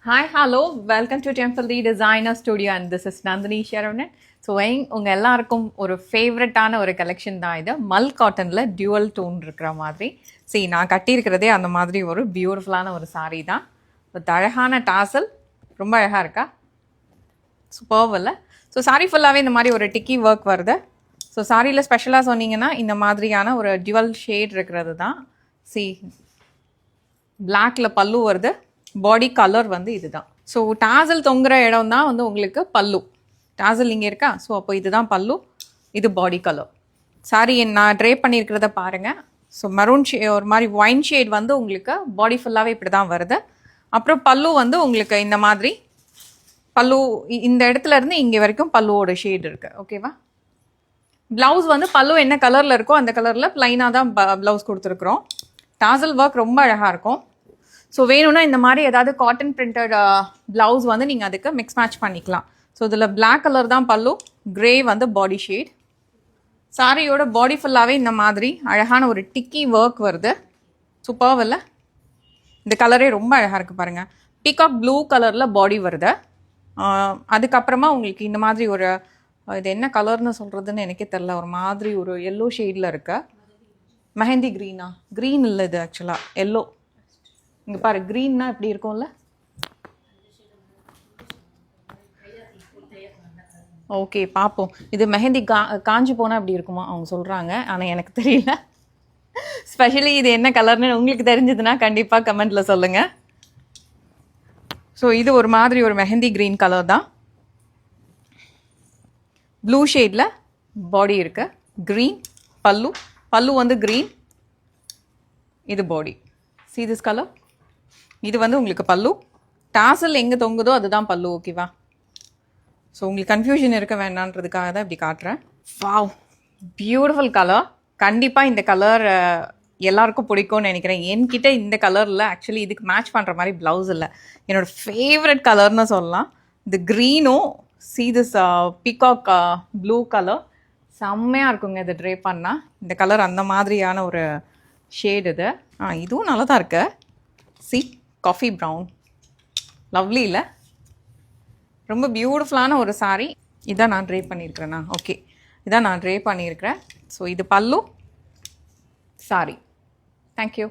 Hi, hello. Welcome to Temple D Designer Studio and this is Nandini Sharavanan. So உங்கள் எல்லாருக்கும் ஒரு ஃபேவரட்டான ஒரு கலெக்ஷன் தான் இது. மல் காட்டனில் டியூவல் டோன் இருக்கிற மாதிரி. சரி, நான் கட்டியிருக்கிறதே அந்த மாதிரி ஒரு பியூட்டிஃபுல்லான ஒரு சாரீ தான். வித் அழகான டாசல், ரொம்ப அழகாக இருக்கா, சூப்பர்வல்ல. ஸோ சாரீ ஃபுல்லாகவே இந்த மாதிரி ஒரு டிக்கி ஒர்க் வருது. ஸோ சாரியில் ஸ்பெஷலாக சொன்னீங்கன்னா இந்த மாதிரியான ஒரு டியூவல் ஷேட் இருக்கிறது தான். பிளாக்ல பல்லு வருது, பாடி கலர் வந்து இதுதான். ஸோ டாசல் தொங்குற இடம் தான் வந்து உங்களுக்கு பல்லு. டாசல் இங்கே இருக்கா, ஸோ அப்போ இதுதான் பல்லு, இது பாடி கலர். சாரி நான் ட்ரே பண்ணியிருக்கிறத பாருங்கள். ஸோ மரூன் ஒரு மாதிரி ஒயின் ஷேட் வந்து உங்களுக்கு பாடி ஃபுல்லாகவே இப்படி தான் வருது. அப்புறம் பல்லு வந்து உங்களுக்கு இந்த மாதிரி பல்லு இந்த இடத்துல இருந்து இங்கே வரைக்கும் பல்லுவோட ஷேட் இருக்குது. ஓகேவா? ப்ளவுஸ் வந்து பல்லு என்ன கலரில் இருக்கோ அந்த கலரில் ப்ளைனாக தான் ப்ளவுஸ் கொடுத்துருக்குறோம். டாசல் ஒர்க் ரொம்ப அழகாக இருக்கும். ஸோ வேணும்னா இந்த மாதிரி ஏதாவது காட்டன் பிரிண்டட் ப்ளவுஸ் வந்து நீங்கள் அதுக்கு மிக்ஸ் மேட்ச் பண்ணிக்கலாம். ஸோ இதில் பிளாக் கலர் தான் பல்லு, கிரே வந்து பாடி ஷேட். சாரியோட பாடி ஃபுல்லாகவே இந்த மாதிரி அழகான ஒரு டிக்கி ஒர்க் வருது. சூப்பர்வ் இல்லை? இந்த கலரே ரொம்ப அழகாக இருக்குது பாருங்கள். பீகாக் ப்ளூ கலரில் பாடி வருது. அதுக்கப்புறமா உங்களுக்கு இந்த மாதிரி ஒரு இது என்ன கலர்னு சொல்கிறதுன்னு எனக்கே தெரில, ஒரு மாதிரி ஒரு எல்லோ ஷேடில் இருக்க மெஹந்தி க்ரீனா, க்ரீன் இல்லை இது ஆக்சுவலாக எல்லோ. இங்கே பாரு, க்ரீன்னா எப்படி இருக்கும்ல. ஓகே, பார்ப்போம். இது மெஹந்தி காஞ்சி போனால் அப்படி இருக்குமா அவங்க சொல்கிறாங்க, ஆனால் எனக்கு தெரியல. ஸ்பெஷலி இது என்ன கலர்னு உங்களுக்கு தெரிஞ்சதுன்னா கண்டிப்பாக கமெண்ட்டில் சொல்லுங்கள். ஸோ இது ஒரு மாதிரி ஒரு மெஹந்தி க்ரீன் கலர் தான். ப்ளூ ஷேடில் பாடி இருக்கு, க்ரீன் பல்லு, பல்லு வந்து க்ரீன், இது பாடி. see this கலர், இது வந்து உங்களுக்கு பல்லு. டாசல் எங்கே தொங்குதோ அதுதான் பல்லு. ஓகேவா? ஸோ உங்களுக்கு கன்ஃபியூஷன் இருக்க வேண்டான்றதுக்காக தான் இப்படி காட்டுறேன். Wow, beautiful colour. கண்டிப்பாக இந்த கலர் எல்லாருக்கும் பிடிக்கும்னு நினைக்கிறேன். என்கிட்ட இந்த கலரில் ஆக்சுவலி இதுக்கு மேட்ச் பண்ணுற மாதிரி ப்ளவுஸ் இல்லை. என்னோடய ஃபேவரட் கலர்னு சொல்லலாம். இந்த க்ரீனும் see this peacock blue colour செம்மையாக இருக்குங்க இது ட்ரே பண்ணால். இந்த கலர் அந்த மாதிரியான ஒரு ஷேட் இது. இதுவும் நல்லா தான் இருக்கு. see காஃபி ப்ரௌன், லவ்லி இல்லை? ரொம்ப பியூட்டிஃபுல்லான ஒரு சாரீ. இதான் நான் ட்ரே பண்ணியிருக்கிறேண்ணா. ஓகே, இதான் நான் ட்ரே பண்ணியிருக்கிறேன். ஸோ இது பல்லு, சாரி. தேங்க்யூ.